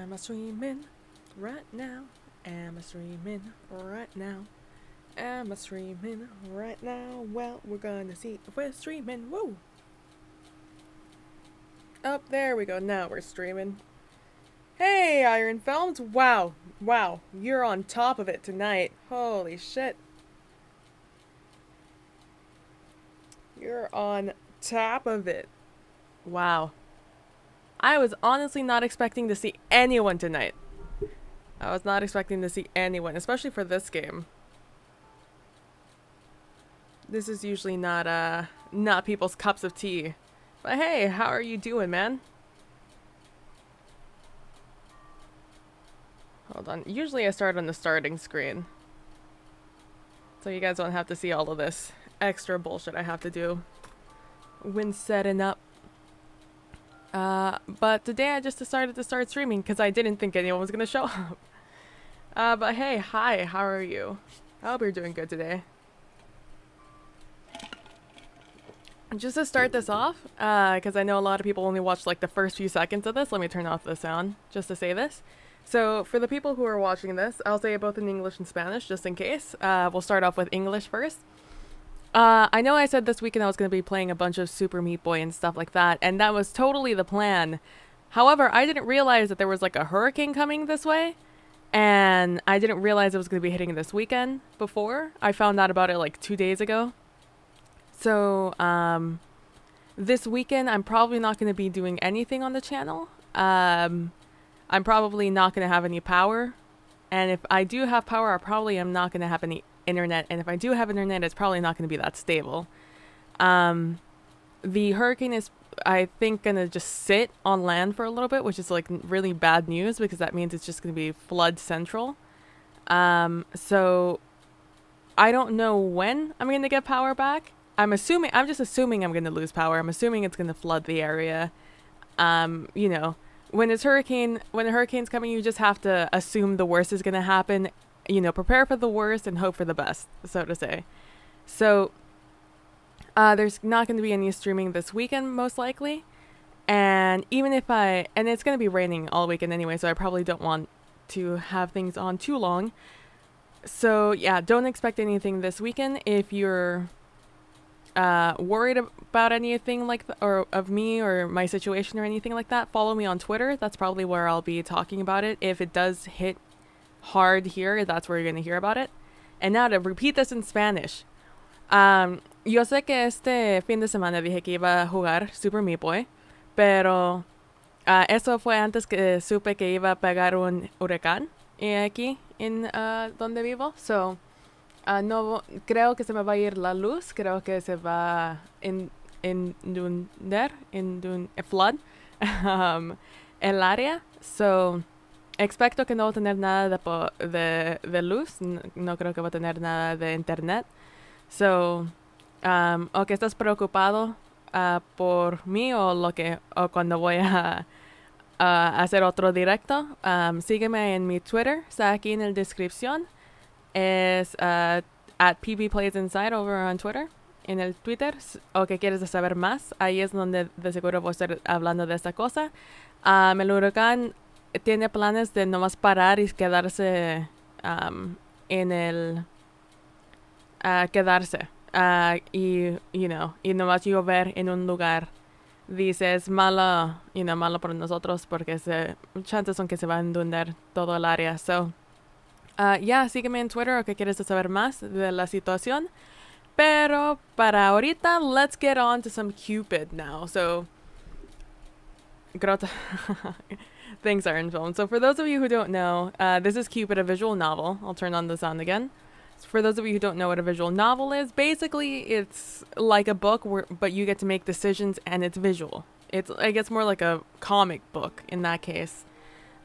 Am I streaming right now? Am I streaming right now? Am I streaming right now? Well, we're gonna see if we're streaming. Woo! Oh, there we go. Now we're streaming. Hey, Iron Films! Wow. Wow. You're on top of it tonight. Holy shit. You're on top of it. Wow. I was honestly not expecting to see anyone tonight. I was not expecting to see anyone, especially for this game. This is usually not people's cups of tea. But hey, how are you doing, man? Hold on. Usually I start on the starting screen, so you guys don't have to see all of this extra bullshit I have to do when setting up. But today I just decided to start streaming because I didn't think anyone was gonna show up. But hey, hi, how are you? I hope you're doing good today. Just to start this off, because I know a lot of people only watch like the first few seconds of this, let me turn off the sound just to say this. So for the people who are watching this, I'll say it both in English and Spanish just in case. We'll start off with English first. I know I said this weekend I was going to be playing a bunch of Super Meat Boy and stuff like that, and that was totally the plan. However, I didn't realize that there was like a hurricane coming this way, and I didn't realize it was going to be hitting this weekend before. I found out about it like 2 days ago. So, this weekend I'm probably not going to be doing anything on the channel. I'm probably not going to have any power, and if I do have power, I probably am not going to have any internet, and if I do have internet, it's probably not going to be that stable. The hurricane is, I think, going to just sit on land for a little bit, which is like really bad news because that means it's just going to be flood central. So I don't know when I'm going to get power back. I'm just assuming I'm going to lose power. I'm assuming it's going to flood the area. You know, when a hurricane's coming, you just have to assume the worst is going to happen. You know, prepare for the worst and hope for the best, so to say. So, there's not going to be any streaming this weekend, most likely. And even if and it's going to be raining all weekend anyway, so I probably don't want to have things on too long. So, yeah, don't expect anything this weekend. If you're worried about anything like or of me or my situation or anything like that, follow me on Twitter. That's probably where I'll be talking about it. If it does hit hard here, that's where you're going to hear about it. And now to repeat this in Spanish. Yo sé que este fin de semana dije que iba a jugar Super Meat Boy, pero eso fue antes que supe que iba a pegar un huracán aquí en donde vivo. So, no creo que se me va a ir la luz, creo que se va flood el área. So, expecto que no va a tener nada de luz, no creo que va a tener nada de internet. So, o que estás preocupado por mí o cuando voy a hacer otro directo, sígueme en mi Twitter, está aquí en la descripción. Es at pbplaysinside over on Twitter, en el Twitter, o que quieres saber más, ahí es donde de seguro voy a estar hablando de esta cosa. El huracán tiene planes de nomás parar y quedarse quedarse y nomás llover en un lugar. Dice, es malo, malo para nosotros porque chances son que se va a inundar todo el área. So, sígueme en Twitter o que quieres saber más de la situación. Pero para ahorita, let's get on to some Cupid now. So, thanks, Iron Film. So for those of you who don't know, this is Cupid, a visual novel. I'll turn on the sound again. So for those of you who don't know what a visual novel is, basically it's like a book, but you get to make decisions and it's visual. I guess more like a comic book in that case.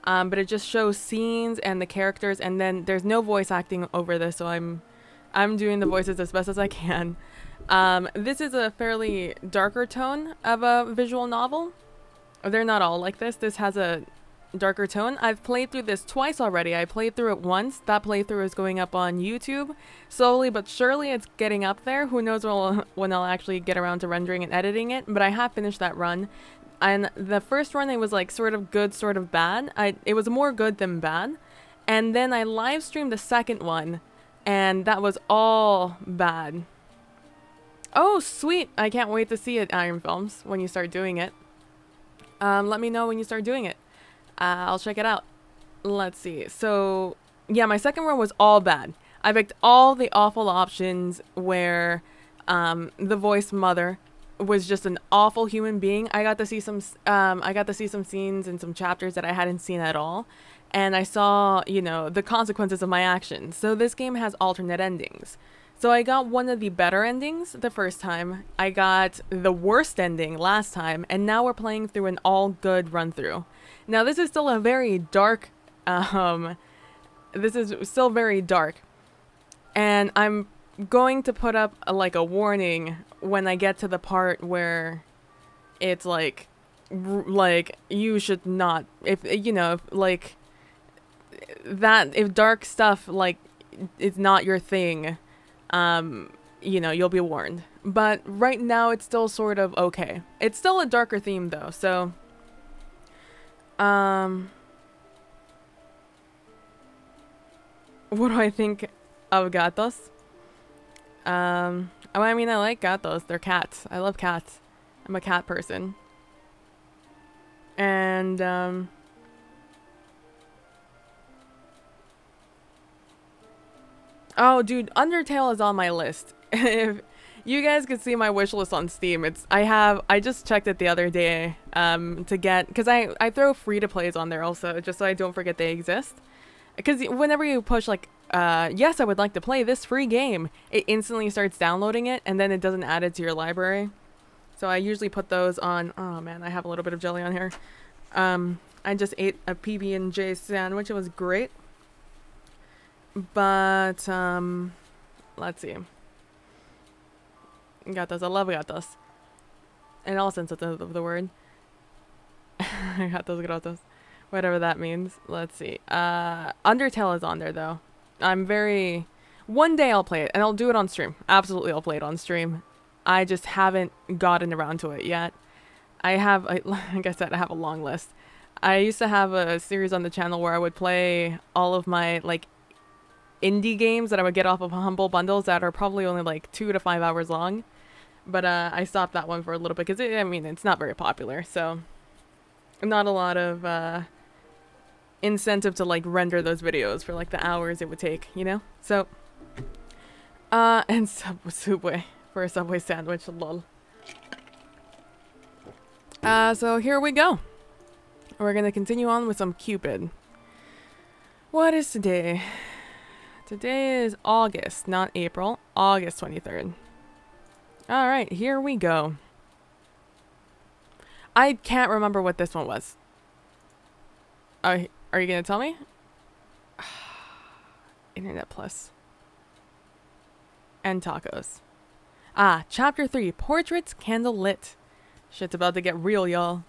But it just shows scenes and the characters, and then there's no voice acting over this, so I'm doing the voices as best as I can. This is a fairly darker tone of a visual novel. They're not all like this. This has a darker tone. I've played through this twice already. I played through it once. That playthrough is going up on YouTube. Slowly but surely it's getting up there. Who knows when I'll actually get around to rendering and editing it, but I have finished that run. And the first run, it was like sort of good, sort of bad. It was more good than bad. And then I live streamed the second one, and that was all bad. Oh, sweet. I can't wait to see it, Iron Films, when you start doing it. Let me know when you start doing it. I'll check it out. Let's see. So, yeah, my second run was all bad. I picked all the awful options where the voice mother was just an awful human being. I got to see some scenes and some chapters that I hadn't seen at all. And I saw, you know, the consequences of my actions. So this game has alternate endings. So I got one of the better endings the first time. I got the worst ending last time. And now we're playing through an all good run through. Now this is still a very dark, this is still very dark. And I'm going to put up like a warning when I get to the part where it's like you should not, if you know, like that, if dark stuff like it's not your thing, you know, you'll be warned. But right now it's still sort of okay. It's still a darker theme though, so what do I think of gatos? I mean, I like gatos. They're cats. I love cats. I'm a cat person. And, oh, dude, Undertale is on my list. If you guys could see my wish list on Steam, I just checked it the other day, to get, because I throw free-to-plays on there also, just so I don't forget they exist. Because whenever you push, like, yes, I would like to play this free game, it instantly starts downloading it, and then it doesn't add it to your library. So I usually put those on. Oh man, I have a little bit of jelly on here. I just ate a PB&J sandwich. It was great. But, let's see. Gatos. I love gatos. In all senses of the word. Gatos gratos. Whatever that means. Let's see. Undertale is on there, though. One day I'll play it, and I'll do it on stream. Absolutely, I'll play it on stream. I just haven't gotten around to it yet. Like I said, I have a long list. I used to have a series on the channel where I would play all of my, like, indie games that I would get off of Humble Bundles that are probably only, like, 2 to 5 hours long. But, I stopped that one for a little bit, because, I mean, it's not very popular, so not a lot of, incentive to like render those videos for like the hours it would take, you know? So and Subway for a Subway sandwich, lol. So here we go. We're gonna continue on with some Cupid. What is today? Today is August, not April. August 23rd. Alright, here we go. I can't remember what this one was. Are you gonna tell me? Internet Plus. And tacos. Ah, Chapter 3, Portraits Candle Lit. Shit's about to get real, y'all.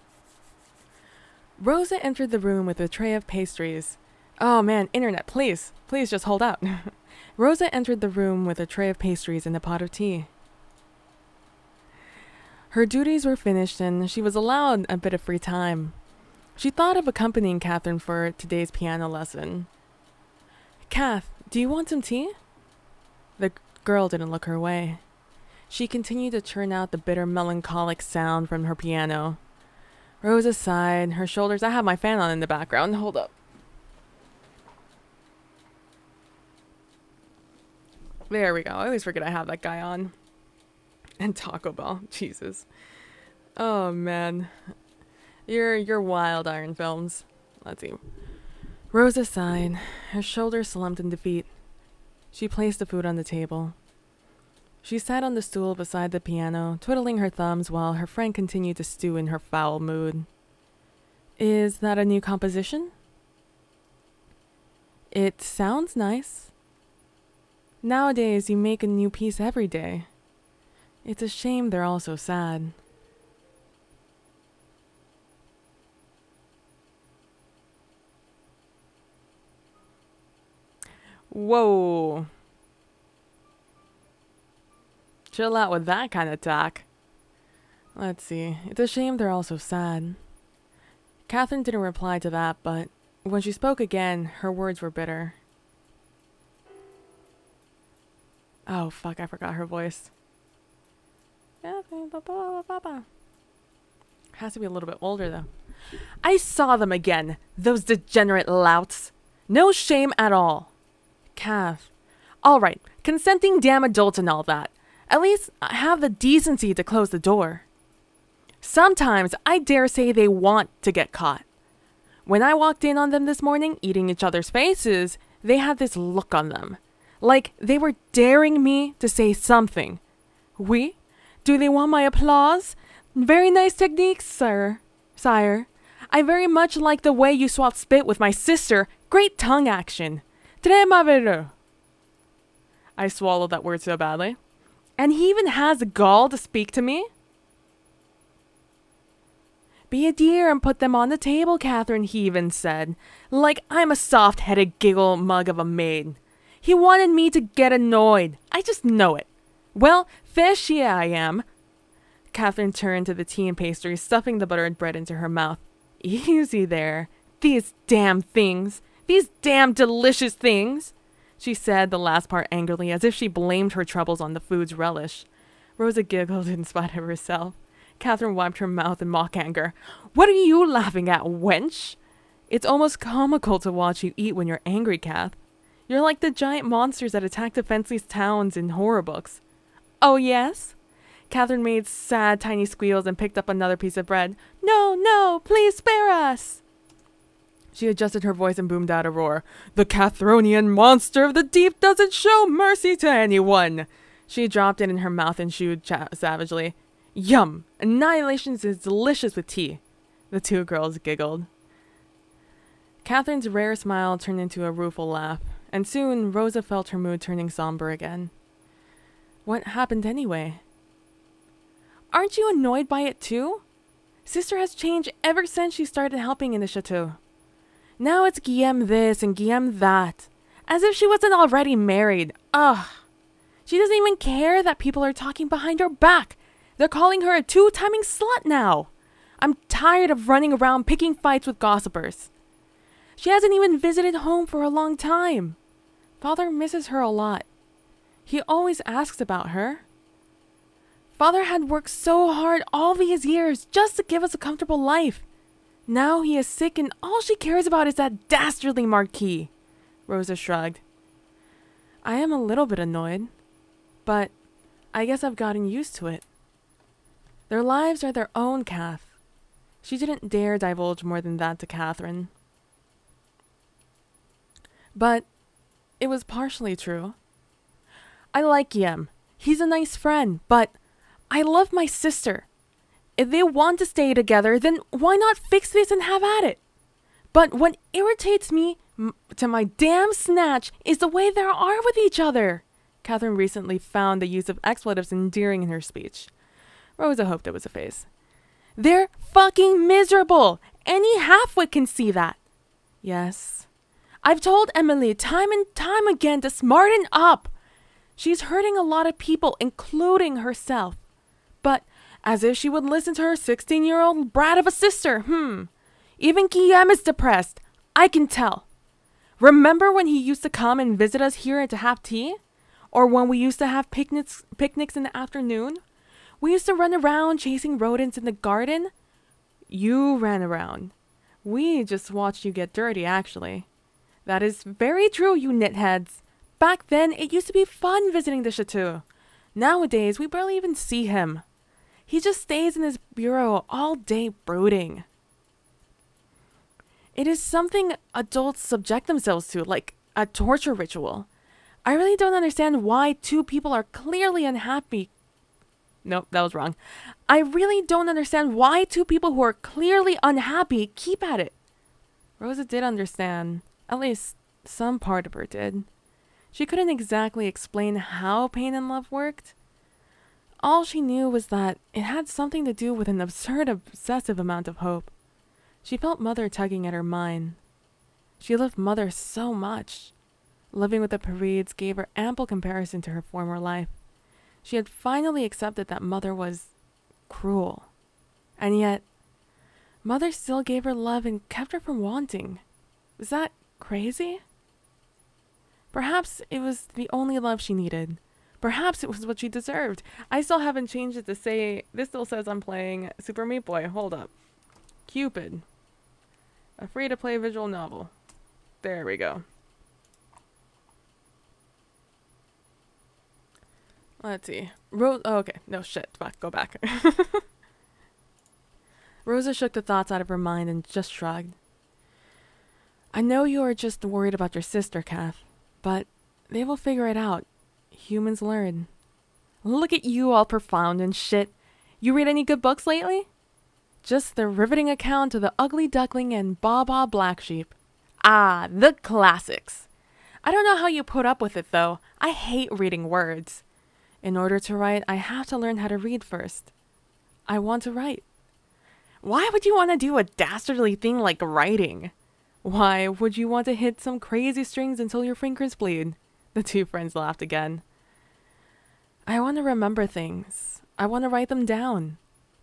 Rosa entered the room with a tray of pastries. Oh man, internet, please. Please just hold out. Rosa entered the room with a tray of pastries and a pot of tea. Her duties were finished and she was allowed a bit of free time. She thought of accompanying Catherine for today's piano lesson. Kath, do you want some tea? The girl didn't look her way. She continued to churn out the bitter melancholic sound from her piano. Rosa sighed, her shoulders. I have my fan on in the background. Hold up. There we go. I always forget I have that guy on. And Taco Bell. Jesus. Oh man. You're wild, Iron Films. Let's see. Rosa sighed. Her shoulders slumped in defeat. She placed the food on the table. She sat on the stool beside the piano, twiddling her thumbs while her friend continued to stew in her foul mood. Is that a new composition? It sounds nice. Nowadays, you make a new piece every day. It's a shame they're all so sad. Whoa. Chill out with that kind of talk. Let's see. It's a shame they're all so sad. Catherine didn't reply to that, but when she spoke again, her words were bitter. Oh, fuck, I forgot her voice. Has to be a little bit older, though. I saw them again, those degenerate louts. No shame at all. Kath. All right, consenting damn adults and all that. At least have the decency to close the door. Sometimes I dare say they want to get caught. When I walked in on them this morning, eating each other's faces, they had this look on them. Like they were daring me to say something. Oui? Do they want my applause? Very nice techniques, sire. I very much like the way you swapped spit with my sister. Great tongue action. Très merveilleux. I swallowed that word so badly. And he even has the gall to speak to me? Be a dear and put them on the table, Catherine, he even said. Like I'm a soft-headed giggle mug of a maid. He wanted me to get annoyed. I just know it. Well, fishy I am. Catherine turned to the tea and pastry, stuffing the buttered bread into her mouth. Easy there. These damn things. These damn delicious things. She said the last part angrily, as if she blamed her troubles on the food's relish. Rosa giggled in spite of herself. Catherine wiped her mouth in mock anger. What are you laughing at, wench? It's almost comical to watch you eat when you're angry, Kath. You're like the giant monsters that attack defenseless towns in horror books. Oh, yes? Catherine made sad, tiny squeals and picked up another piece of bread. No, no, please spare us! She adjusted her voice and boomed out a roar. The Cathronian monster of the deep doesn't show mercy to anyone! She dropped it in her mouth and chewed savagely. Yum! Annihilation is delicious with tea. The two girls giggled. Catherine's rare smile turned into a rueful laugh, and soon Rosa felt her mood turning somber again. What happened anyway? Aren't you annoyed by it too? Sister has changed ever since she started helping in the chateau. Now it's Guillaume this and Guillaume that. As if she wasn't already married. Ugh. She doesn't even care that people are talking behind her back. They're calling her a two-timing slut now. I'm tired of running around picking fights with gossipers. She hasn't even visited home for a long time. Father misses her a lot. He always asks about her. Father had worked so hard all these years just to give us a comfortable life. Now he is sick and all she cares about is that dastardly Marquis. Rosa shrugged. I am a little bit annoyed, but I guess I've gotten used to it. Their lives are their own, Kath. She didn't dare divulge more than that to Catherine. But it was partially true. I like Guillaume. He's a nice friend, but I love my sister. If they want to stay together, then why not fix this and have at it? But what irritates me to my damn snatch is the way they are with each other. Catherine recently found the use of expletives endearing in her speech. Rosa hoped it was a phase. They're fucking miserable. Any halfwit can see that. Yes. I've told Emily time and time again to smarten up. She's hurting a lot of people, including herself. But as if she would listen to her 16-year-old brat of a sister. Even Guillaume is depressed. I can tell. Remember when he used to come and visit us here to have tea? Or when we used to have picnics in the afternoon? We used to run around chasing rodents in the garden. You ran around. We just watched you get dirty, actually. That is very true, you nitheads. Back then, it used to be fun visiting the chateau. Nowadays, we barely even see him. He just stays in his bureau all day brooding. It is something adults subject themselves to, like a torture ritual. I really don't understand why two people are clearly unhappy. Nope, that was wrong. I really don't understand why two people who are clearly unhappy keep at it. Rosa did understand. At least some part of her did. She couldn't exactly explain how pain and love worked. All she knew was that it had something to do with an absurd, obsessive amount of hope. She felt Mother tugging at her mind. She loved Mother so much. Living with the Parides gave her ample comparison to her former life. She had finally accepted that Mother was, cruel. And yet, Mother still gave her love and kept her from wanting. Was that crazy? Perhaps it was the only love she needed. Perhaps it was what she deserved. I still haven't changed it to say, this still says I'm playing Super Meat Boy. Hold up. Cupid. A free-to-play visual novel. There we go. Let's see. Oh, okay. No, shit. Go back. Rosa shook the thoughts out of her mind and just shrugged. I know you are just worried about your sister, Kath, but they will figure it out. Humans learn. Look at you all profound and shit. You read any good books lately? Just the riveting account of the Ugly Duckling and Baa Baa Black Sheep. Ah, the classics. I don't know how you put up with it, though. I hate reading words. In order to write, I have to learn how to read first. I want to write. Why would you want to do a dastardly thing like writing? Why would you want to hit some crazy strings until your fingers bleed? The two friends laughed again. I want to remember things. I want to write them down.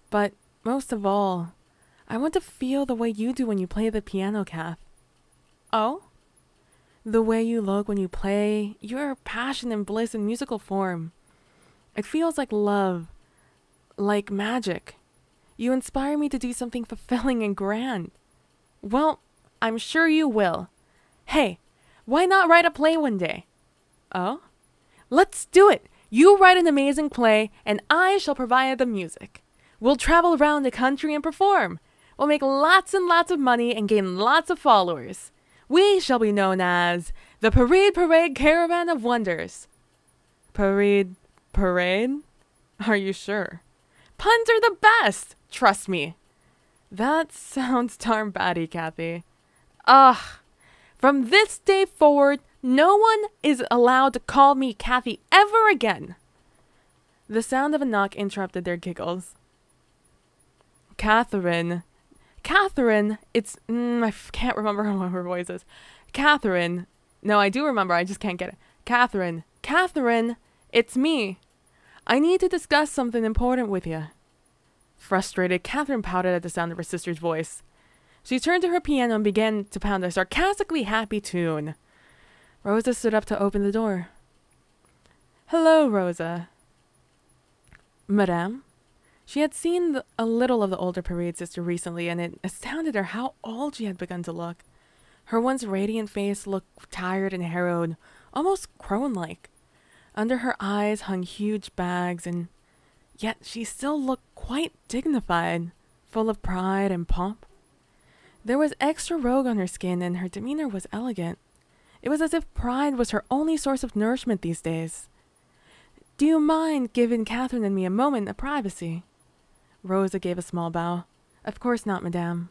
But most of all, I want to feel the way you do when you play the piano, Kath. Oh? The way you look when you play, your passion and bliss in musical form. It feels like love, like magic. You inspire me to do something fulfilling and grand. Well, I'm sure you will. Hey, why not write a play one day? Oh? Let's do it! You write an amazing play, and I shall provide the music. We'll travel around the country and perform. We'll make lots and lots of money and gain lots of followers. We shall be known as the Parade Caravan of Wonders. Parade? Are you sure? Puns are the best! Trust me. That sounds darn batty, Kathy. Ugh. From this day forward, no one is allowed to call me Kathy ever again. The sound of a knock interrupted their giggles. Catherine, it's... I can't remember what her voice is. Catherine. No, I do remember, I just can't get it. Catherine, it's me. I need to discuss something important with you. Frustrated, Catherine pouted at the sound of her sister's voice. She turned to her piano and began to pound a sarcastically happy tune. Rosa stood up to open the door. Hello, Rosa. Madame? She had seen a little of the older parade sister recently, and it astounded her how old she had begun to look. Her once radiant face looked tired and harrowed, almost crone-like. Under her eyes hung huge bags, and yet she still looked quite dignified, full of pride and pomp. There was extra rogue on her skin, and her demeanor was elegant. It was as if pride was her only source of nourishment these days. Do you mind giving Catherine and me a moment of privacy? Rosa gave a small bow. Of course not, madame.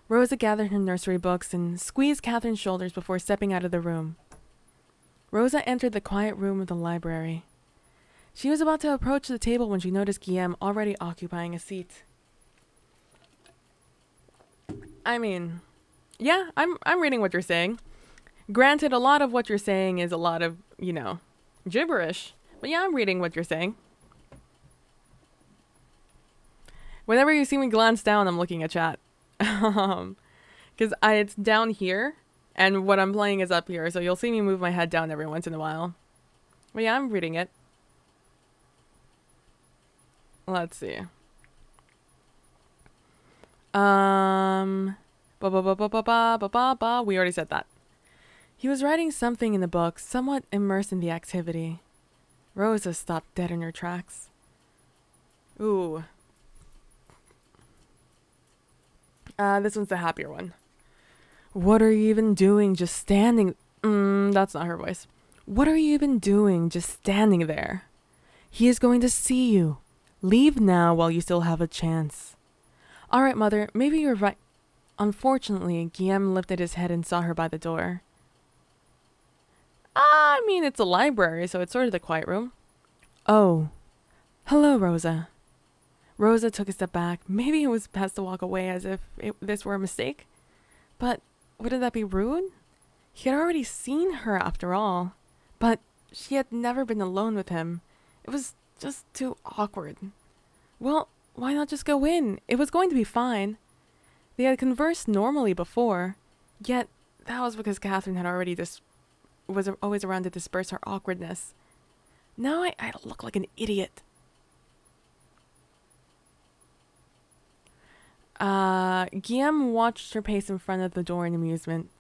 Rosa gathered her nursery books and squeezed Catherine's shoulders before stepping out of the room. Rosa entered the quiet room of the library. She was about to approach the table when she noticed Guillaume already occupying a seat. I mean, yeah, I'm reading what you're saying. Granted, a lot of what you're saying is a lot of, gibberish. But yeah, I'm reading what you're saying. Whenever you see me glance down, I'm looking at chat. Because it's down here, and what I'm playing is up here, so you'll see me move my head down every once in a while. But yeah, I'm reading it. Let's see. We already said that. He was writing something in the book, somewhat immersed in the activity. Rosa stopped dead in her tracks. Ooh. This one's the happier one. What are you even doing just standing... that's not her voice. What are you even doing just standing there? He is going to see you. Leave now while you still have a chance. Alright, mother, maybe you're right. Unfortunately, Guillaume lifted his head and saw her by the door. I mean, it's a library, so it's sort of the quiet room. Oh. Hello, Rosa. Rosa took a step back. Maybe it was best to walk away as if this were a mistake. But wouldn't that be rude? He had already seen her after all. But she had never been alone with him. It was just too awkward. Well, Why not just go in? It was going to be fine. They had conversed normally before, yet that was because Catherine had already was always around to disperse her awkwardness. Now I look like an idiot. Guillaume watched her pace in front of the door in amusement.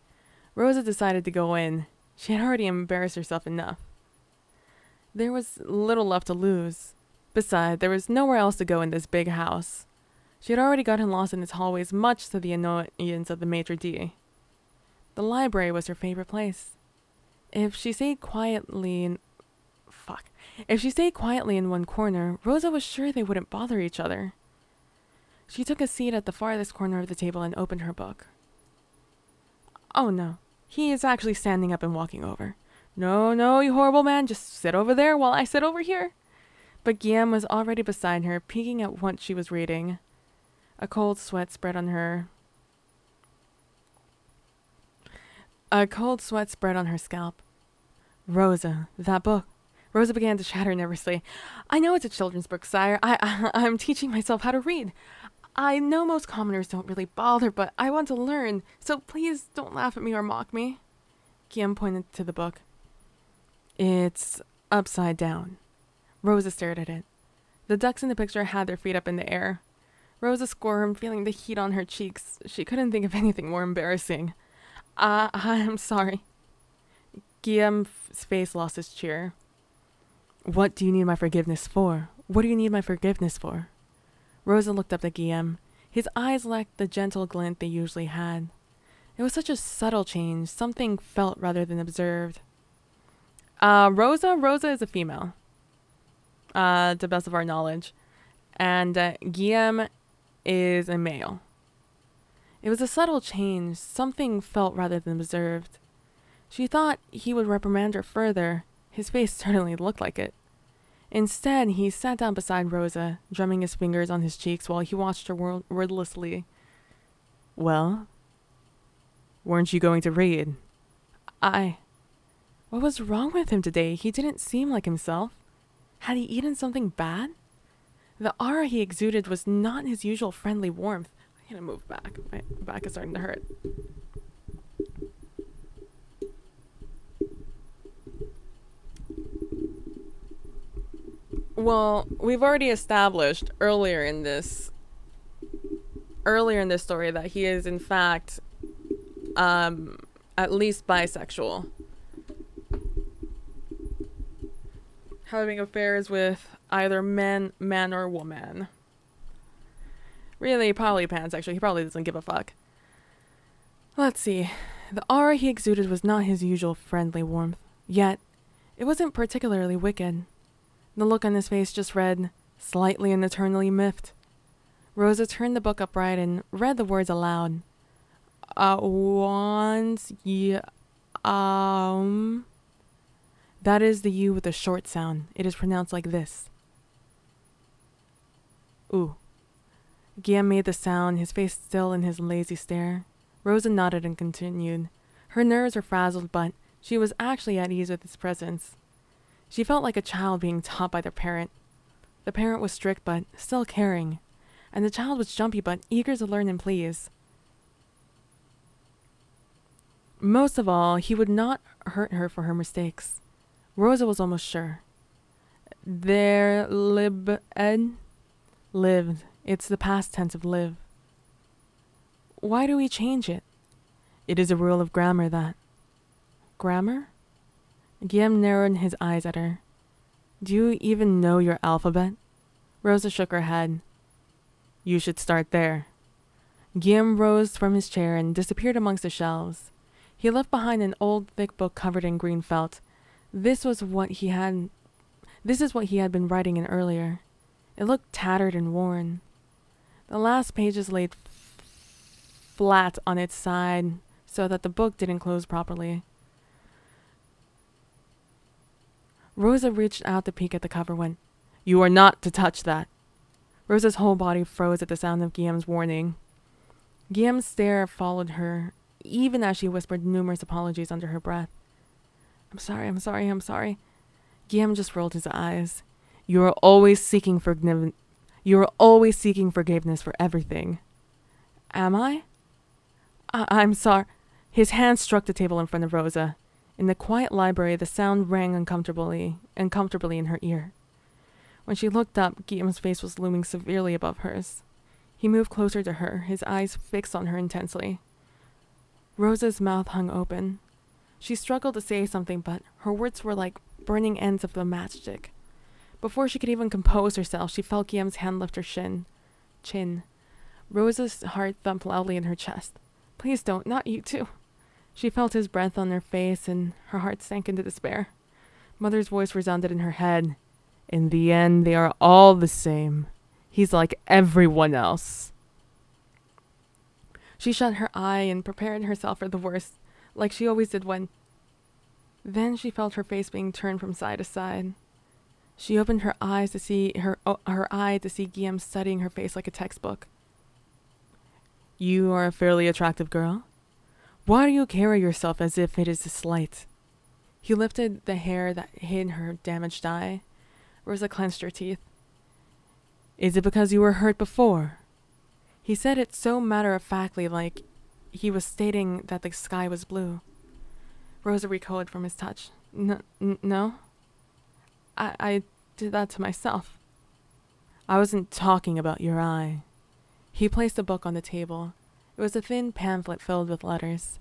Rosa decided to go in. She had already embarrassed herself enough. There was little left to lose. Besides, there was nowhere else to go in this big house. She had already gotten lost in its hallways, much to the annoyance of the maitre d'. The library was her favorite place. If she stayed quietly in one corner, Rosa was sure they wouldn't bother each other. She took a seat at the farthest corner of the table and opened her book. Oh no, he is actually standing up and walking over. No, you horrible man, just sit over there while I sit over here. But Guillaume was already beside her, peeking at what she was reading. A cold sweat spread on her scalp. Rosa, that book. Rosa began to chatter nervously. I know it's a children's book, sire. I'm teaching myself how to read. I know most commoners don't really bother, but I want to learn, so please don't laugh at me or mock me. Guillaume pointed to the book. It's upside down. Rosa stared at it. The ducks in the picture had their feet up in the air. Rosa squirmed, feeling the heat on her cheeks. She couldn't think of anything more embarrassing. I'm sorry. Guillaume's face lost its cheer. What do you need my forgiveness for? What do you need my forgiveness for? Rosa looked up at Guillaume. His eyes lacked the gentle glint they usually had. It was such a subtle change, something felt rather than observed. Rosa is a female. To the best of our knowledge. And Guillaume is a male. It was a subtle change, something felt rather than observed. She thought he would reprimand her further. His face certainly looked like it. Instead, he sat down beside Rosa, drumming his fingers on his cheeks while he watched her wordlessly. Well? Weren't you going to read? What was wrong with him today? He didn't seem like himself. Had he eaten something bad? The aura he exuded was not his usual friendly warmth. I'm gonna move back. My back is starting to hurt. Well, we've already established earlier in this story that he is in fact at least bisexual. Having affairs with either man or woman. Really, probably pansexual. He probably doesn't give a fuck. Let's see. The aura he exuded was not his usual friendly warmth. Yet, it wasn't particularly wicked. The look on his face just read, slightly and eternally miffed. Rosa turned the book upright and read the words aloud. That is the U with a short sound. It is pronounced like this. Ooh. Guillaume made the sound, his face still in his lazy stare. Rosa nodded and continued. Her nerves were frazzled, but she was actually at ease with his presence. She felt like a child being taught by their parent. The parent was strict but still caring, and the child was jumpy but eager to learn and please. Most of all, he would not hurt her for her mistakes. Rosa was almost sure. There lived. It's the past tense of live. Why do we change it? It is a rule of grammar that... Grammar? Guillaume narrowed his eyes at her. Do you even know your alphabet? Rosa shook her head. You should start there. Guillaume rose from his chair and disappeared amongst the shelves. He left behind an old thick book covered in green felt. This is what he had been writing in earlier. It looked tattered and worn. The last pages laid flat on its side so that the book didn't close properly. Rosa reached out to peek at the cover when, You are not to touch that. Rosa's whole body froze at the sound of Guillaume's warning. Guillaume's stare followed her, even as she whispered numerous apologies under her breath. I'm sorry. Guillaume just rolled his eyes. You are always seeking forgiveness. You are always seeking forgiveness for everything. Am I? I'm sorry. His hand struck the table in front of Rosa. In the quiet library, the sound rang uncomfortably in her ear. When she looked up, Guillaume's face was looming severely above hers. He moved closer to her, his eyes fixed on her intensely. Rosa's mouth hung open. She struggled to say something, but her words were like burning ends of the matchstick. Before she could even compose herself, she felt Guillaume's hand lift her chin. Rosa's heart thumped loudly in her chest. Please don't, not you too. She felt his breath on her face, and her heart sank into despair. Mother's voice resounded in her head. In the end, they are all the same. He's like everyone else. She shut her eye and prepared herself for the worst, like she always did when... Then she felt her face being turned from side to side. She opened her eyes to see her eye to see Guillaume studying her face like a textbook. You are a fairly attractive girl. Why do you carry yourself as if it is a slight? He lifted the hair that hid her damaged eye. Rosa clenched her teeth. Is it because you were hurt before? He said it so matter-of-factly, like he was stating that the sky was blue. Rosa recoiled from his touch. No? I did that to myself. I wasn't talking about your eye. He placed a book on the table. It was a thin pamphlet filled with letters.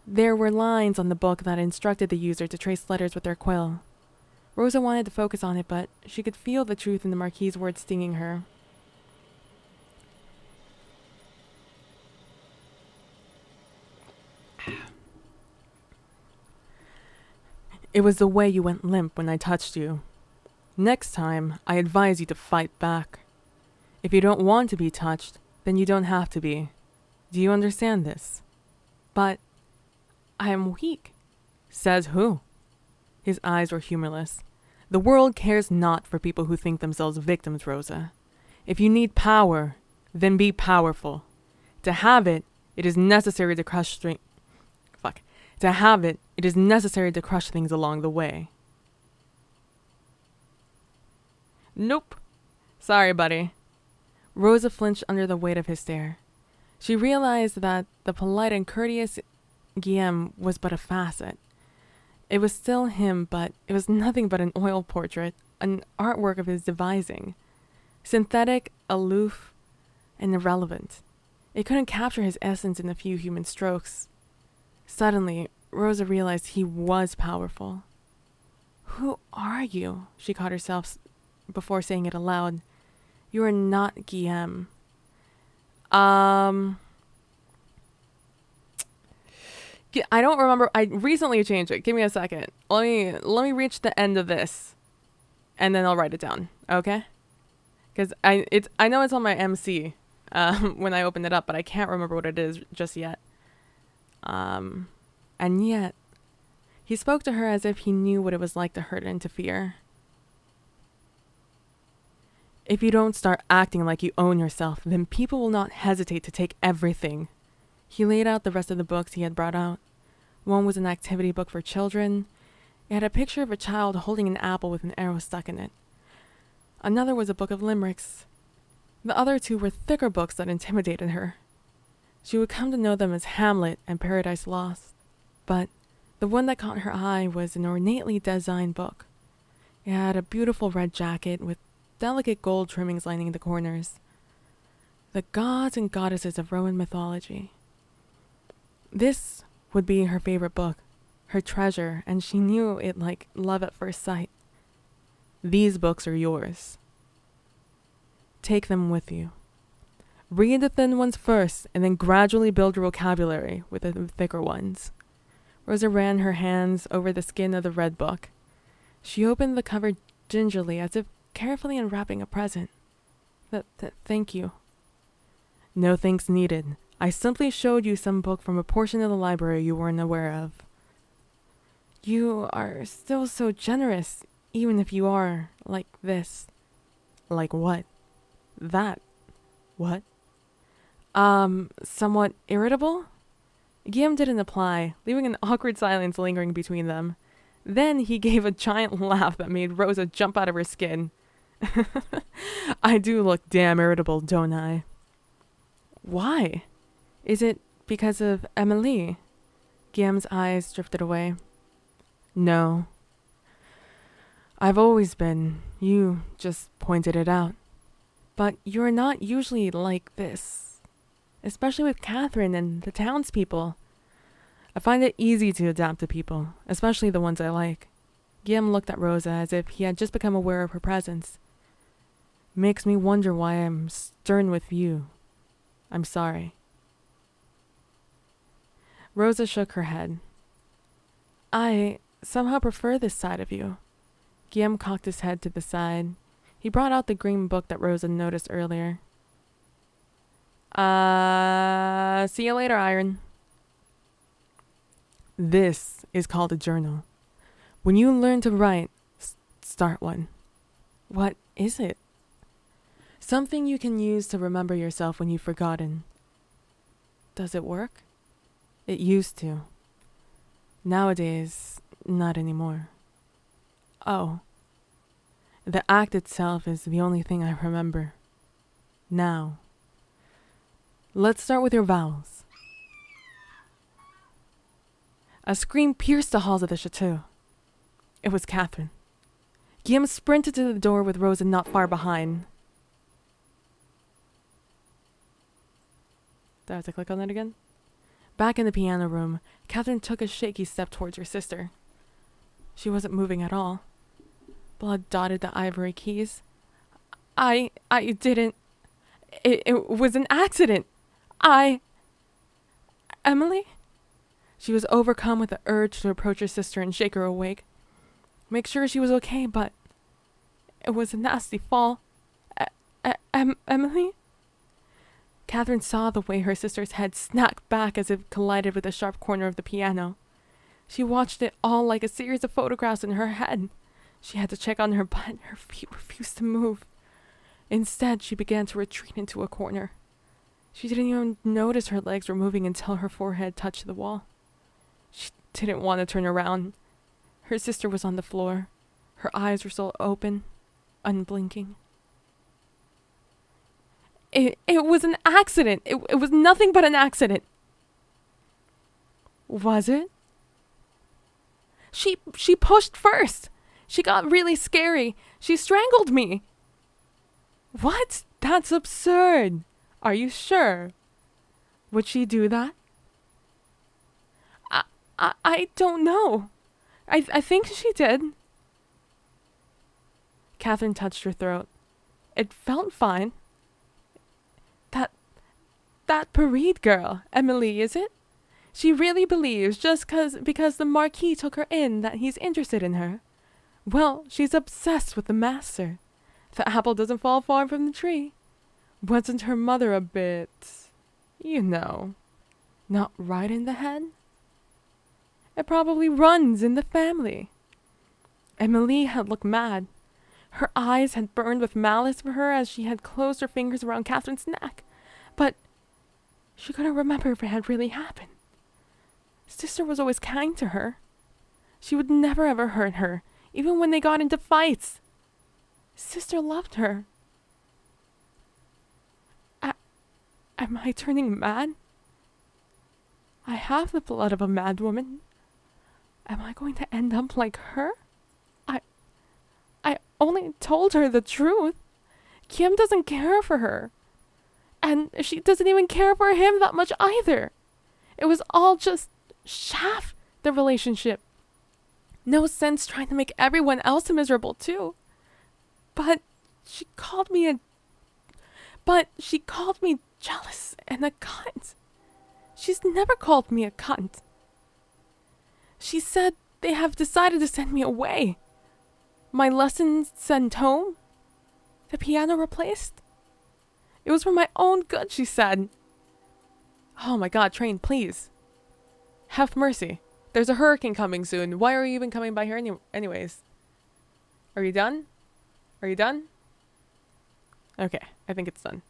There were lines on the book that instructed the user to trace letters with their quill. Rosa wanted to focus on it, but she could feel the truth in the Marquis's words stinging her. It was the way you went limp when I touched you. Next time, I advise you to fight back. If you don't want to be touched, then you don't have to be. Do you understand this? But I am weak. Says who? His eyes were humorless. The world cares not for people who think themselves victims, Rosa. If you need power, then be powerful. To have it, it is necessary to crush things along the way. Nope. Sorry, buddy. Rosa flinched under the weight of his stare. She realized that the polite and courteous Guillaume was but a facet. It was still him, but it was nothing but an oil portrait, an artwork of his devising. Synthetic, aloof, and irrelevant. It couldn't capture his essence in a few human strokes. Suddenly, Rosa realized he was powerful. Who are you? She caught herself before saying it aloud. You are not Guillaume. I don't remember. I recently changed it. Give me a second. Let me reach the end of this, and then I'll write it down. Okay? Because I know it's on my MC when I open it up, but I can't remember what it is just yet. And yet, he spoke to her as if he knew what it was like to hurt and to fear. If you don't start acting like you own yourself, then people will not hesitate to take everything. He laid out the rest of the books he had brought out. One was an activity book for children. It had a picture of a child holding an apple with an arrow stuck in it. Another was a book of limericks. The other two were thicker books that intimidated her. She would come to know them as Hamlet and Paradise Lost. But the one that caught her eye was an ornately designed book. It had a beautiful red jacket with delicate gold trimmings lining the corners. The gods and goddesses of Roman mythology. This would be her favorite book, her treasure, and she knew it like love at first sight. These books are yours. Take them with you. Read the thin ones first, and then gradually build your vocabulary with the thicker ones. Rosa ran her hands over the skin of the red book. She opened the cover gingerly, as if carefully unwrapping a present. Thank you. No thanks needed. I simply showed you some book from a portion of the library you weren't aware of. You are still so generous, even if you are like this. Like what? That. What? Somewhat irritable? Guillaume didn't reply, leaving an awkward silence lingering between them. Then he gave a giant laugh that made Rosa jump out of her skin. I do look damn irritable, don't I? Why? Is it because of Emily? Guillaume's eyes drifted away. No. I've always been. You just pointed it out. But you're not usually like this. Especially with Catherine and the townspeople. I find it easy to adapt to people, especially the ones I like. Guillaume looked at Rosa as if he had just become aware of her presence. Makes me wonder why I'm stern with you. I'm sorry. Rosa shook her head. I somehow prefer this side of you. Guillaume cocked his head to the side. He brought out the green book that Rosa noticed earlier. See you later, Iron. This is called a journal. When you learn to write, start one. What is it? Something you can use to remember yourself when you've forgotten. Does it work? It used to. Nowadays, not anymore. Oh. The act itself is the only thing I remember. Now. Let's start with your vowels. A scream pierced the halls of the chateau. It was Catherine. Guillaume sprinted to the door with Rosa not far behind. Do I have to click on that again? Back in the piano room, Catherine took a shaky step towards her sister. She wasn't moving at all. Blood dotted the ivory keys. I didn't. It was an accident. Emily? She was overcome with the urge to approach her sister and shake her awake. Make sure she was okay, but it was a nasty fall. Emily? Catherine saw the way her sister's head snapped back as it collided with the sharp corner of the piano. She watched it all like a series of photographs in her head. She had to check on her, but her feet refused to move. Instead, she began to retreat into a corner. She didn't even notice her legs were moving until her forehead touched the wall. She didn't want to turn around. Her sister was on the floor. Her eyes were still open, unblinking. It was an accident. It was nothing but an accident. Was it? She pushed first. She got really scary. She strangled me. What? That's absurd. Are you sure? Would she do that? I don't know. I think she did. Catherine touched her throat. It felt fine. That Paride girl, Emily, is it? She really believes just because the Marquis took her in that he's interested in her. Well, she's obsessed with the master. The apple doesn't fall far from the tree. Wasn't her mother a bit, not right in the head? It probably runs in the family. Emily had looked mad. Her eyes had burned with malice for her as she had closed her fingers around Catherine's neck. But she couldn't remember if it had really happened. Sister was always kind to her. She would never ever hurt her, even when they got into fights. Sister loved her. Am I turning mad? I have the blood of a mad woman. Am I going to end up like her? I only told her the truth. Kim doesn't care for her. And she doesn't even care for him that much either. It was all just chaff, the relationship. No sense trying to make everyone else miserable too. But she called me jealous and a cunt. She's never called me a cunt. She said they have decided to send me away. My lessons sent home. The piano replaced. It was for my own good, she said. Oh my god, Train, please. Have mercy. There's a hurricane coming soon. Why are you even coming by here anyways? Are you done? Are you done? Okay, I think it's done.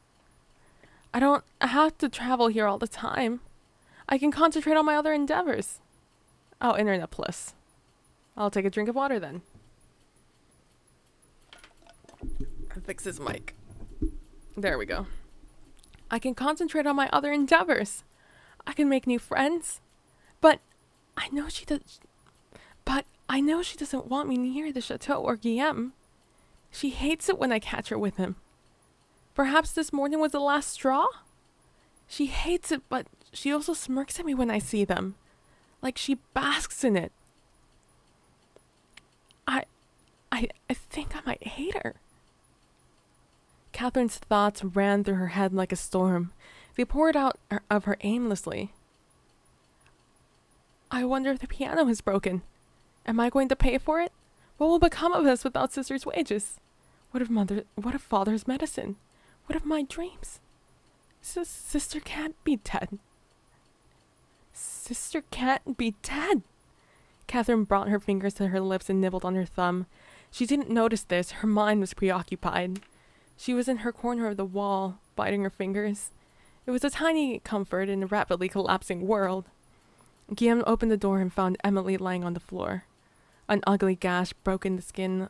I don't have to travel here all the time. I can concentrate on my other endeavors. Oh, Internet Plus. I'll take a drink of water then. fix his mic. There we go. I can concentrate on my other endeavors. I can make new friends. But I know she does. But I know she doesn't want me near the chateau or Guillaume. She hates it when I catch her with him. Perhaps this morning was the last straw? She hates it, but she also smirks at me when I see them. Like she basks in it. I think I might hate her. Catherine's thoughts ran through her head like a storm. They poured out of her aimlessly. I wonder if the piano is broken. Am I going to pay for it? What will become of us without sister's wages? What of father's medicine? What of my dreams? Sister can't be dead. Sister can't be dead. Catherine brought her fingers to her lips and nibbled on her thumb. She didn't notice this. Her mind was preoccupied. She was in her corner of the wall, biting her fingers. It was a tiny comfort in a rapidly collapsing world. Guillaume opened the door and found Emily lying on the floor. An ugly gash broke the skin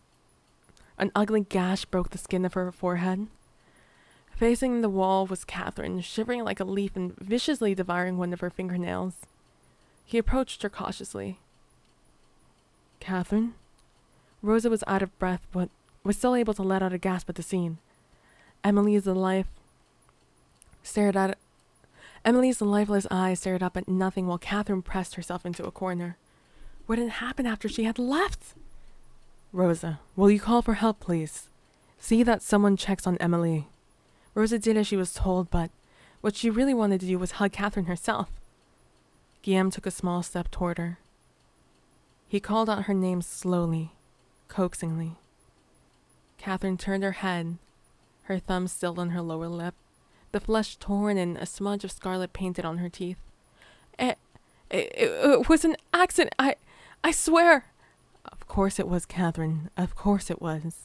of her forehead. Facing the wall was Catherine, shivering like a leaf and viciously devouring one of her fingernails. He approached her cautiously. Catherine? Rosa was out of breath, but was still able to let out a gasp at the scene. Emily's lifeless eyes stared up at nothing while Catherine pressed herself into a corner. What had happened after she had left? Rosa, will you call for help, please? See that someone checks on Emily. Rosa did as she was told, but what she really wanted to do was hug Catherine herself. Guillaume took a small step toward her. He called out her name slowly, coaxingly. Catherine turned her head, her thumb still on her lower lip, the flesh torn and a smudge of scarlet painted on her teeth. It was an accident. I swear. Of course it was, Catherine. Of course it was.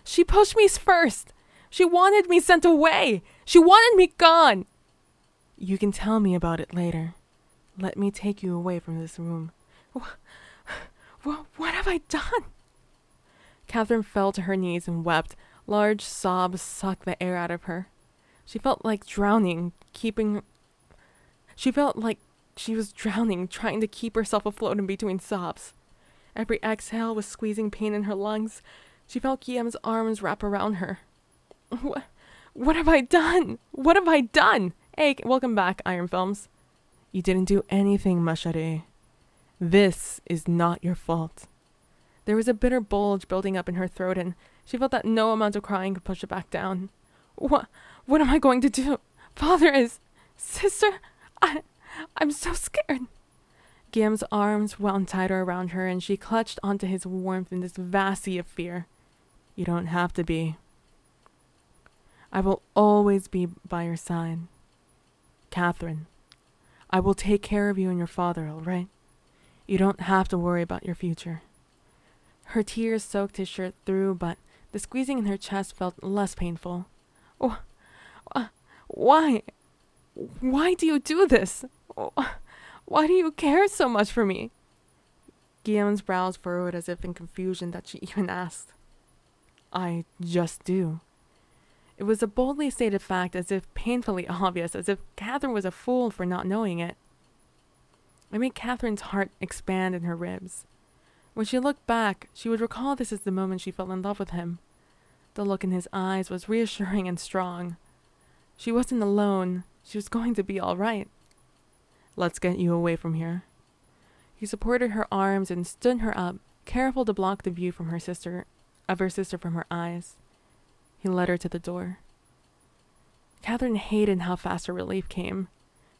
She pushed me first. She wanted me sent away. She wanted me gone. You can tell me about it later. Let me take you away from this room. What have I done? Catherine fell to her knees and wept. Large sobs sucked the air out of her. She felt like drowning, She felt like she was drowning, trying to keep herself afloat in between sobs. Every exhale was squeezing pain in her lungs. She felt Guillaume's arms wrap around her. What have I done? What have I done? Hey, welcome back, Iron Films. You didn't do anything, ma chérie. This is not your fault. There was a bitter bulge building up in her throat, and she felt that no amount of crying could push it back down. What am I going to do? Father is... Sister... I'm so scared. Guillaume's arms wound tighter around her, and she clutched onto his warmth in this vast sea of fear. You don't have to be. I will always be by your side. Catherine, I will take care of you and your father, all right? You don't have to worry about your future. Her tears soaked his shirt through, but the squeezing in her chest felt less painful. Why? Why do you do this? Why do you care so much for me? Guillaume's brows furrowed as if in confusion that she even asked. I just do. It was a boldly stated fact, as if painfully obvious, as if Catherine was a fool for not knowing it. It made Catherine's heart expand in her ribs. When she looked back, she would recall this as the moment she fell in love with him. The look in his eyes was reassuring and strong. She wasn't alone. She was going to be all right. Let's get you away from here. He supported her arms and stood her up, careful to block the view from her sister from her eyes. He led her to the door. Catherine hated how fast her relief came.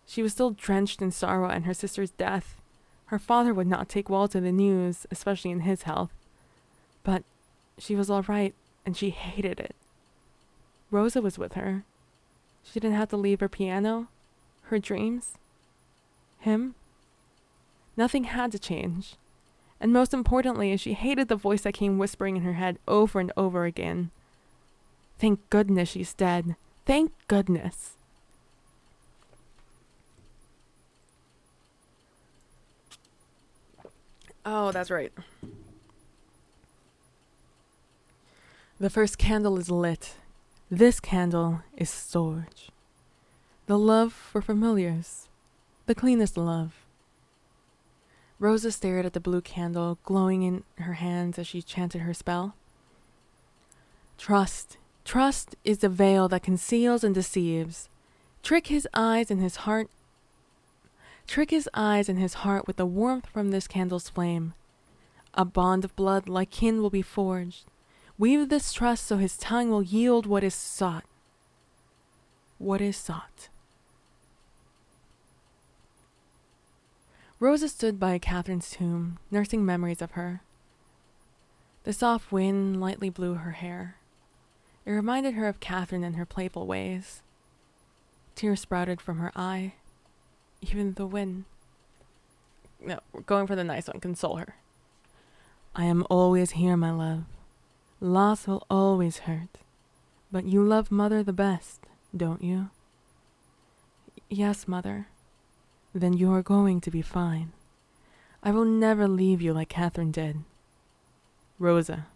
She was still drenched in sorrow at her sister's death. Her father would not take well to the news, especially in his health. But she was all right, and she hated it. Rosa was with her. She didn't have to leave her piano, her dreams, him. Nothing had to change. And most importantly, she hated the voice that came whispering in her head over and over again. Thank goodness she's dead. Thank goodness. Oh, that's right. The first candle is lit. This candle is storage. The love for familiars. The cleanest love. Rosa stared at the blue candle glowing in her hands as she chanted her spell. Trust. Trust is the veil that conceals and deceives. Trick his eyes and his heart with the warmth from this candle's flame. A bond of blood like kin will be forged. Weave this trust so his tongue will yield what is sought. What is sought. Rosa stood by Catherine's tomb, nursing memories of her. The soft wind lightly blew her hair. It reminded her of Catherine and her playful ways. Tears sprouted from her eye. Even the wind. No, we're going for the nice one. Console her. I am always here, my love. Loss will always hurt. But you love Mother the best, don't you? Yes, Mother. Then you are going to be fine. I will never leave you like Catherine did. Rosa.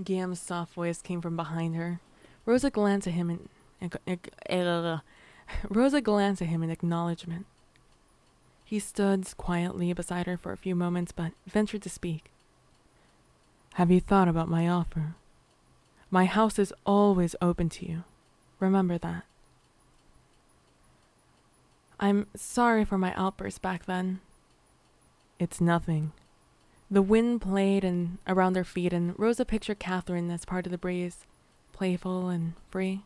Guillaume's soft voice came from behind her. Rosa glanced at him in acknowledgement. He stood quietly beside her for a few moments, but ventured to speak. Have you thought about my offer? My house is always open to you. Remember that. I'm sorry for my outburst back then. It's nothing. The wind played around their feet, and Rosa pictured Catherine as part of the breeze, playful and free.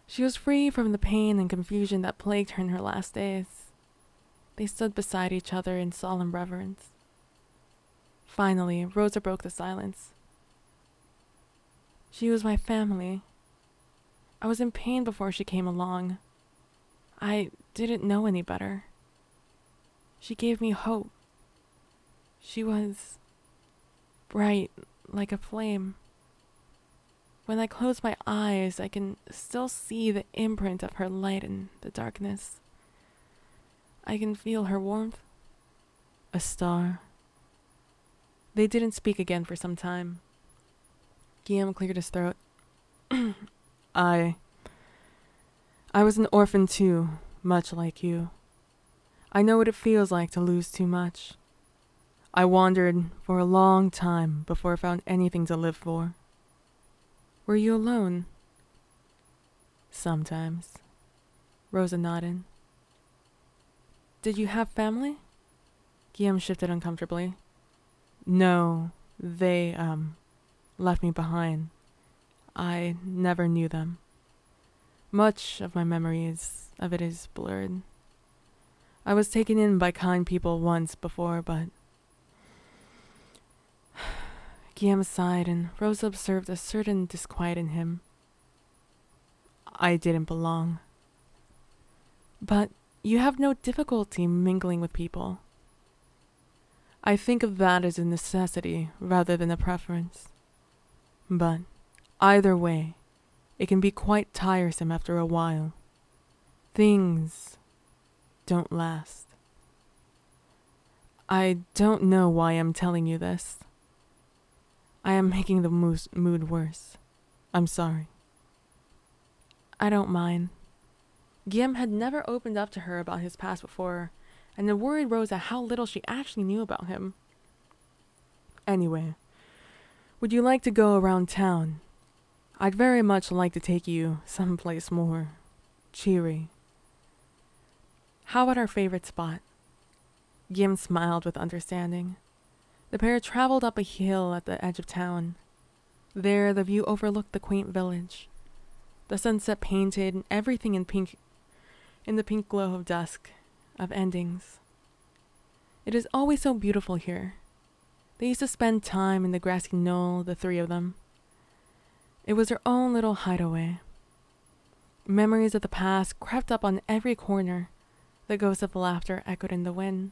She was free from the pain and confusion that plagued her in her last days. They stood beside each other in solemn reverence. Finally, Rosa broke the silence. She was my family. I was in pain before she came along. I didn't know any better. She gave me hope. She was bright like a flame. When I close my eyes, I can still see the imprint of her light in the darkness. I can feel her warmth. A star. They didn't speak again for some time. Guillaume cleared his throat. I was an orphan too, much like you. I know what it feels like to lose too much. I wandered for a long time before I found anything to live for. Were you alone? Sometimes. Rosa nodded. Did you have family? Guillaume shifted uncomfortably. No, they, left me behind. I never knew them. Much of my memories of it is blurred. I was taken in by kind people once before, but... Guillaume sighed, and Rosa observed a certain disquiet in him. I didn't belong. But you have no difficulty mingling with people. I think of that as a necessity rather than a preference. But either way, it can be quite tiresome after a while. Things don't last. I don't know why I'm telling you this. I am making the mood worse. I'm sorry. I don't mind. Guillaume had never opened up to her about his past before, and it worried Rosa how little she actually knew about him. Anyway, would you like to go around town? I'd very much like to take you someplace more cheery. How about our favorite spot? Guillaume smiled with understanding. The pair traveled up a hill at the edge of town. There, the view overlooked the quaint village. The sunset painted everything in pink, in the pink glow of dusk, of endings. It is always so beautiful here. They used to spend time in the grassy knoll, the three of them. It was their own little hideaway. Memories of the past crept up on every corner. The ghost of laughter echoed in the wind.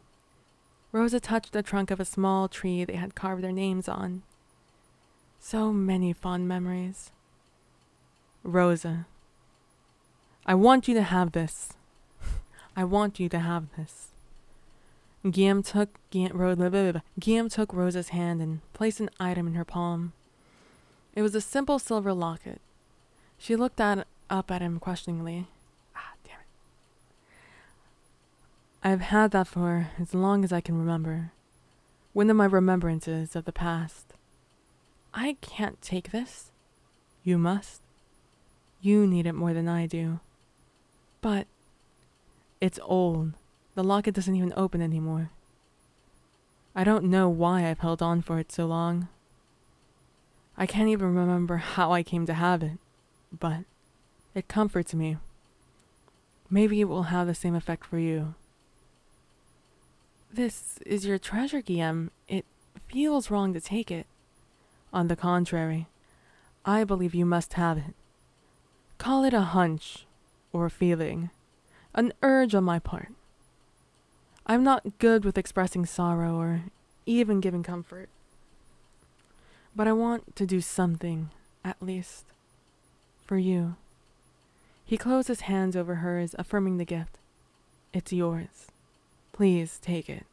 Rosa touched the trunk of a small tree they had carved their names on. So many fond memories. Rosa, I want you to have this. I want you to have this. Guillaume took Rosa's hand and placed an item in her palm. It was a simple silver locket, She looked up at him questioningly. Ah, damn it. I've had that for as long as I can remember. One of my remembrances of the past. I can't take this. You must. You need it more than I do. But it's old. The locket doesn't even open anymore. I don't know why I've held on for it so long. I can't even remember how I came to have it, but it comforts me. Maybe it will have the same effect for you. This is your treasure, Guillaume. It feels wrong to take it. On the contrary, I believe you must have it. Call it a hunch, or a feeling, an urge on my part. I'm not good with expressing sorrow or even giving comfort. But I want to do something, at least, for you. He closed his hands over hers, affirming the gift. It's yours. Please take it.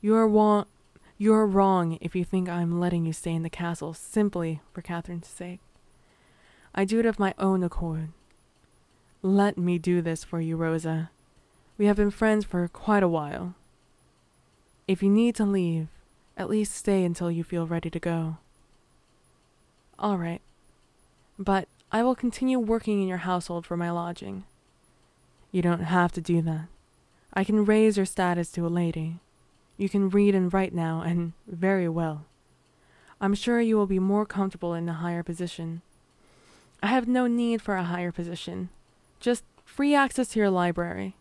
You're wrong if you think I'm letting you stay in the castle simply for Catherine's sake. I do it of my own accord. Let me do this for you, Rosa. We have been friends for quite a while. If you need to leave, at least stay until you feel ready to go. All right. But I will continue working in your household for my lodging. You don't have to do that. I can raise your status to a lady. You can read and write now, and very well. I'm sure you will be more comfortable in a higher position. I have no need for a higher position. Just free access to your library.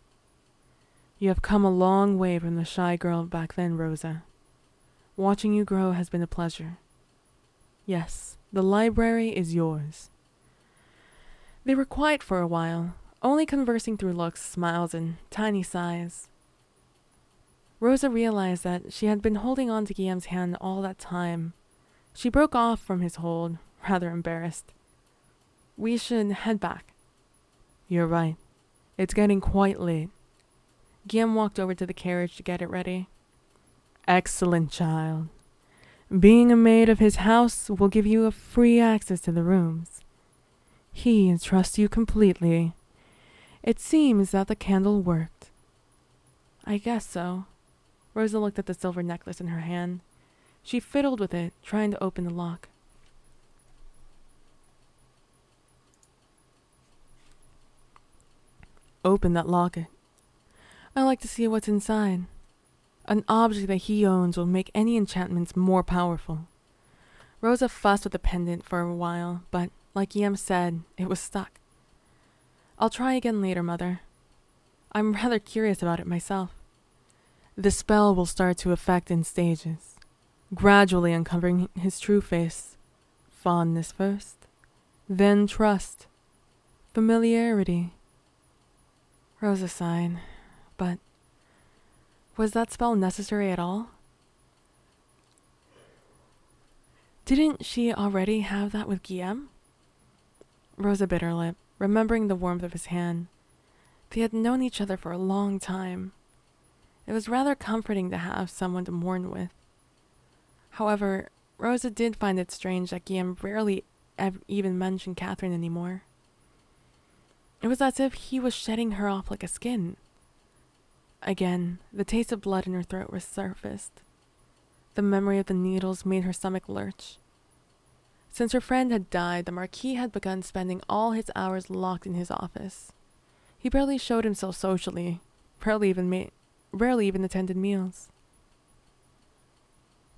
You have come a long way from the shy girl back then, Rosa. Watching you grow has been a pleasure. Yes, the library is yours. They were quiet for a while, only conversing through looks, smiles, and tiny sighs. Rosa realized that she had been holding on to Guillaume's hand all that time. She broke off from his hold, rather embarrassed. We should head back. You're right. It's getting quite late. Guillaume walked over to the carriage to get it ready. Excellent, child. Being a maid of his house will give you a free access to the rooms. He entrusts you completely. It seems that the candle worked. I guess so. Rosa looked at the silver necklace in her hand. She fiddled with it, trying to open the lock. Open that locket. I like to see what's inside. An object that he owns will make any enchantments more powerful. Rosa fussed with the pendant for a while, but, like Guillaume said, it was stuck. I'll try again later, Mother. I'm rather curious about it myself. The spell will start to affect in stages, gradually uncovering his true face. Fondness first, then trust, familiarity. Rosa sighed, but was that spell necessary at all? Didn't she already have that with Guillaume? Rosa bit her lip, remembering the warmth of his hand. They had known each other for a long time. It was rather comforting to have someone to mourn with. However, Rosa did find it strange that Guillaume rarely even mentioned Catherine anymore. It was as if he was shedding her off like a skin. Again, the taste of blood in her throat resurfaced. The memory of the needles made her stomach lurch. Since her friend had died, the Marquis had begun spending all his hours locked in his office. He barely showed himself socially, rarely even attended meals.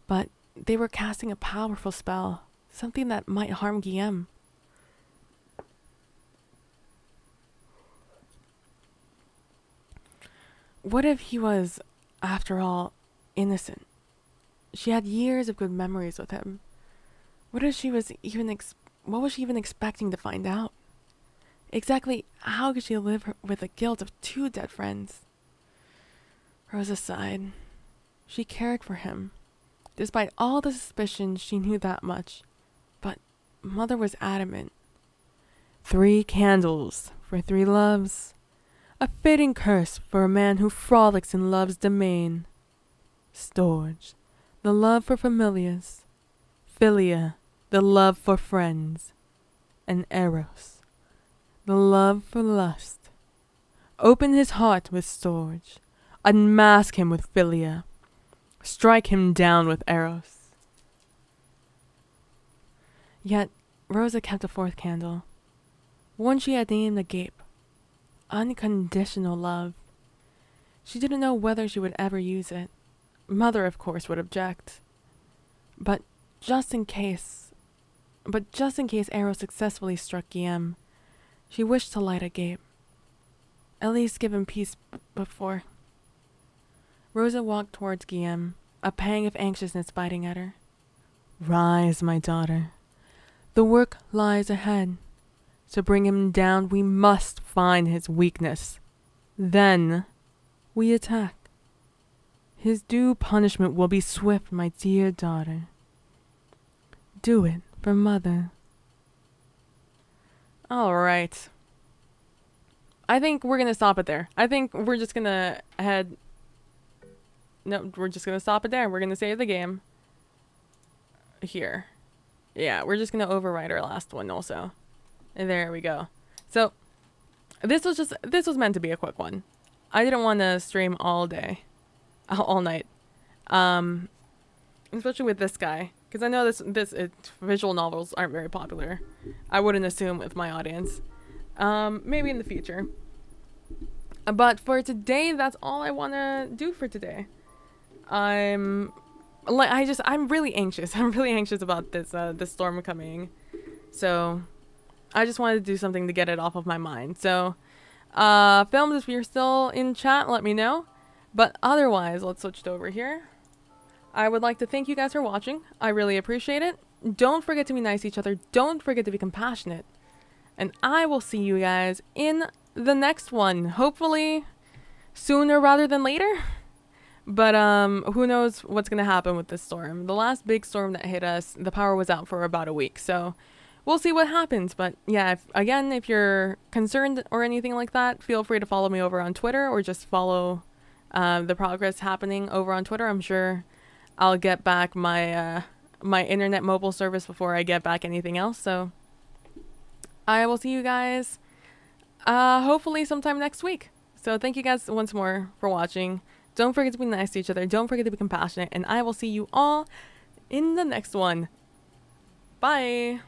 But they were casting a powerful spell, something that might harm Guillaume. What if he was, after all, innocent? She had years of good memories with him. What was she even expecting to find out? Exactly how could she live with the guilt of two dead friends? Rosa sighed. She cared for him. Despite all the suspicions, she knew that much. But Mother was adamant. 3 candles for 3 loves. A fitting curse for a man who frolics in love's domain. Storge, the love for familiars. Philia, the love for friends. and Eros, the love for lust. Open his heart with storge, unmask him with philia, strike him down with Eros. Yet Rosa kept a fourth candle, one she had named Agape, unconditional love. She didn't know whether she would ever use it. Mother, of course, would object. But just in case Eros successfully struck Guillaume, she wished to light Agape. At least give him peace before. Rosa walked towards Guillaume, a pang of anxiousness biting at her. Rise, my daughter. The work lies ahead. To bring him down, we must find his weakness. Then we attack. His due punishment will be swift, my dear daughter. Do it for Mother. All right. I think we're going to stop it there. I think we're just going to we're just going to stop it there. We're going to save the game. Here. Yeah, we're just going to overwrite our last one also. And there we go. So, this was meant to be a quick one. I didn't want to stream all day. All night. Especially with this guy. Because I know visual novels aren't very popular. I wouldn't assume with my audience. Maybe in the future. But for today, that's all I want to do for today. I'm really anxious. I'm really anxious about this storm coming. So, I just wanted to do something to get it off of my mind. So, films, if you're still in chat, let me know. But otherwise, let's switch it over here. I would like to thank you guys for watching. I really appreciate it. Don't forget to be nice to each other. Don't forget to be compassionate. And I will see you guys in the next one. Hopefully sooner rather than later. But who knows what's going to happen with this storm. The last big storm that hit us, the power was out for about a week. So we'll see what happens. But yeah, if you're concerned or anything like that, feel free to follow me over on Twitter or just follow the progress happening over on Twitter. I'm sure I'll get back my my internet mobile service before I get back anything else. So I will see you guys hopefully sometime next week. So thank you guys once more for watching. Don't forget to be nice to each other. Don't forget to be compassionate. And I will see you all in the next one. Bye.